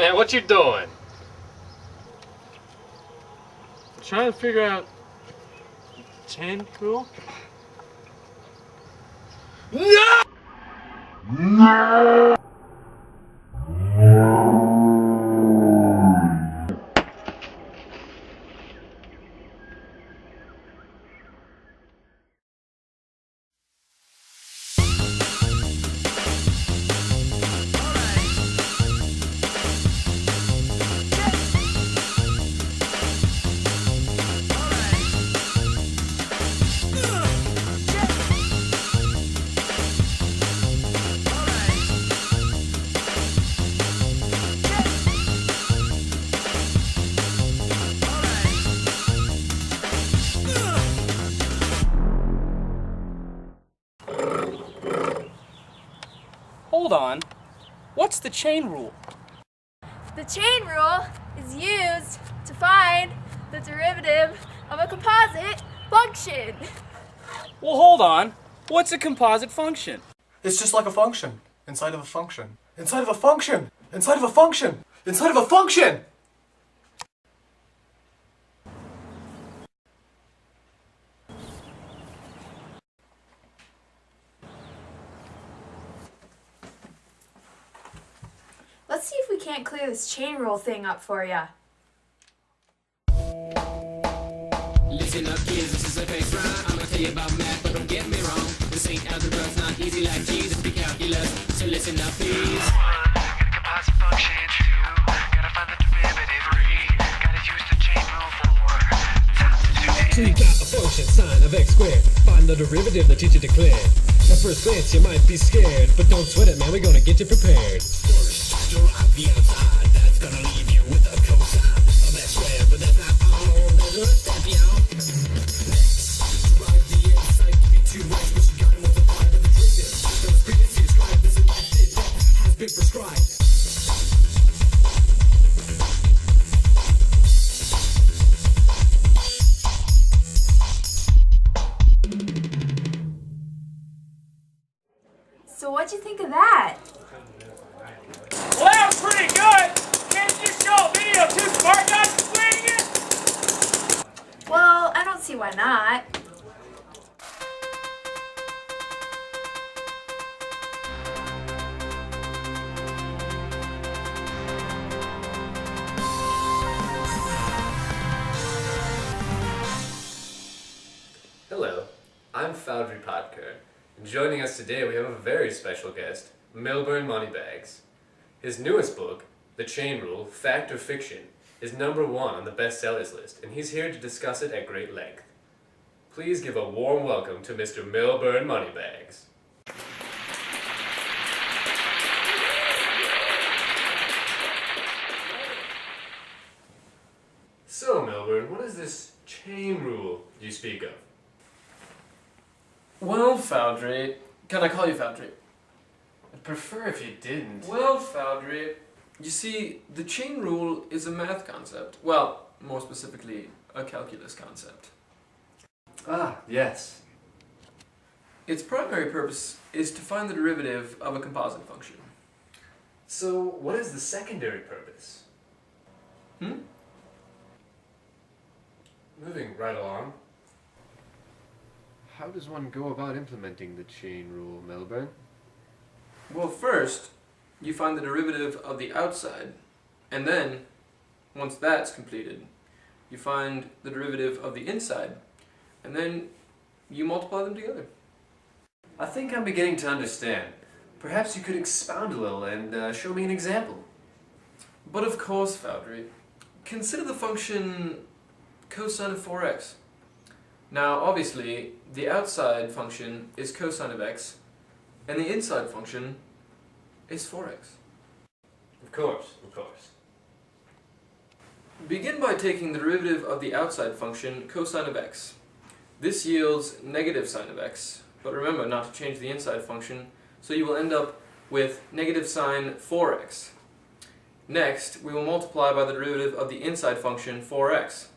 Man, what you doing? Trying to figure out chain rule? No! Hold on. What's the chain rule? The chain rule is used to find the derivative of a composite function. Well, hold on. What's a composite function? It's just like a function inside of a function inside of a function inside of a function inside of a function. Let's see if we can't clear this chain rule thing up for ya. Listen up, kids, this is a fake rhyme. I'ma tell you about math, but don't get me wrong. This ain't algebra, it's not easy like Jesus, be calculus. So listen up, please. 1, composite function. 2, gotta find the derivative. 3, gotta use the chain rule. 4, time to do it. So you got a function, sine of x squared. Find the derivative the teacher declared. At first glance, you might be scared, but don't sweat it, man, we're gonna get you prepared. First, draw out the outside. That's gonna leave you with a cosine of x squared, but that's not all. There's a step, y'all. Next, derive the inside to be 2x, but you gotta multiply the derivative. Those previously described as elected, that has been prescribed. So what'd you think of that? Well, that was pretty good! Can't you show a video of 2 smart guys explaining it? Well, I don't see why not. Hello, I'm Foundry Podker, and joining us today we have a very special guest, Milburn Moneybags. His newest book, The Chain Rule, Fact or Fiction, is #1 on the bestsellers list, and he's here to discuss it at great length. Please give a warm welcome to Mr. Milburn Moneybags. So, Milburn, what is this chain rule you speak of? Well, Foundry. Can I call you Foundry? I'd prefer if you didn't. Well, Foundry. You see, the chain rule is a math concept. Well, more specifically, a calculus concept. Ah, yes. Its primary purpose is to find the derivative of a composite function. So, what is the secondary purpose? Moving right along. How does one go about implementing the chain rule, Milburn? Well, first, you find the derivative of the outside, and then, once that's completed, you find the derivative of the inside, and then you multiply them together. I think I'm beginning to understand. Perhaps you could expound a little and show me an example. But of course, Foundry, consider the function cosine of 4x. Now, obviously, the outside function is cosine of x, and the inside function is 4x. Of course, of course. Begin by taking the derivative of the outside function cosine of x. This yields negative sine of x, but remember not to change the inside function, so you will end up with negative sine 4x. Next, we will multiply by the derivative of the inside function 4x.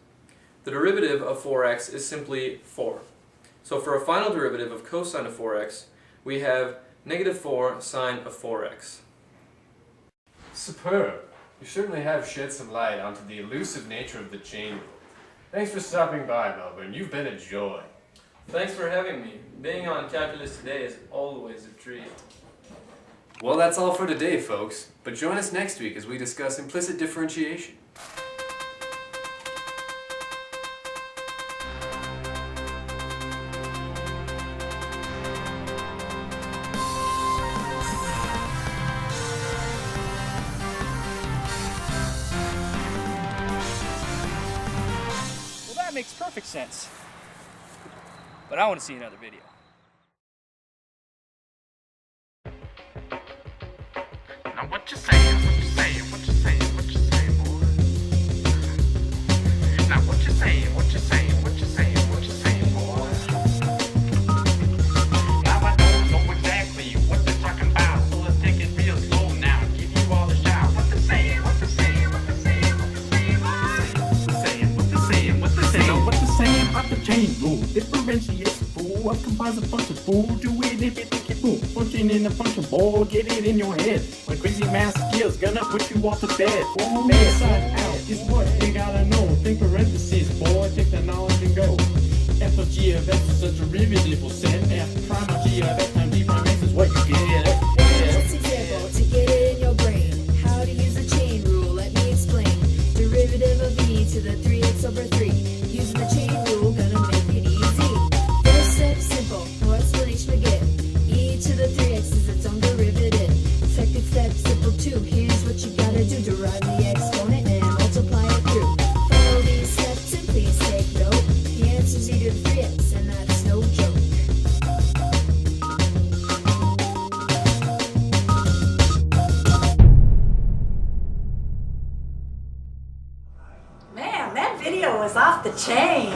The derivative of 4x is simply 4. So for a final derivative of cosine of 4x, we have negative 4 sine of 4x. Superb. You certainly have shed some light onto the elusive nature of the chain rule. Thanks for stopping by, Melbourne. You've been a joy. Thanks for having me. Being on Calculus Today is always a treat. Well, that's all for today, folks. But join us next week as we discuss implicit differentiation. Well, that makes perfect sense. But I want to see another video. Now what you saying, what you saying, what you saying, what you saying, boy? Now what you saying, what you saying, what you saying, what you saying, boy? Now I don't know exactly what they're talking about, so let's take it real slow now and give you all a shout. What they saying, what they saying, what they saying, what they saying, what they saying, what they saying, what they saying. Now what they saying about the chain rule? Differentiates the fool of composite function fool. Do it if you think it boom. Function in a function ball, get it in your head. When crazy math skills gonna put you off the bed. Boy, man, side out is what you gotta know. Think parentheses, boy, take the knowledge and go. F of g of x is a derivative of set. F prime of g of x times d prime x is what you get. Just example to get it in your brain. How to use the chain rule, let me explain. Derivative of e to the 3x over 3. Using the chain rule, gonna make it easy. First step simple, no explanation to give. E to the 3x is its own derivative. Second step simple too. Here's what you gotta do. Derive the exponent and multiply it through. Follow these steps and please take note. The answer's e to the 3x and that's no joke. Man, that video was off the chain.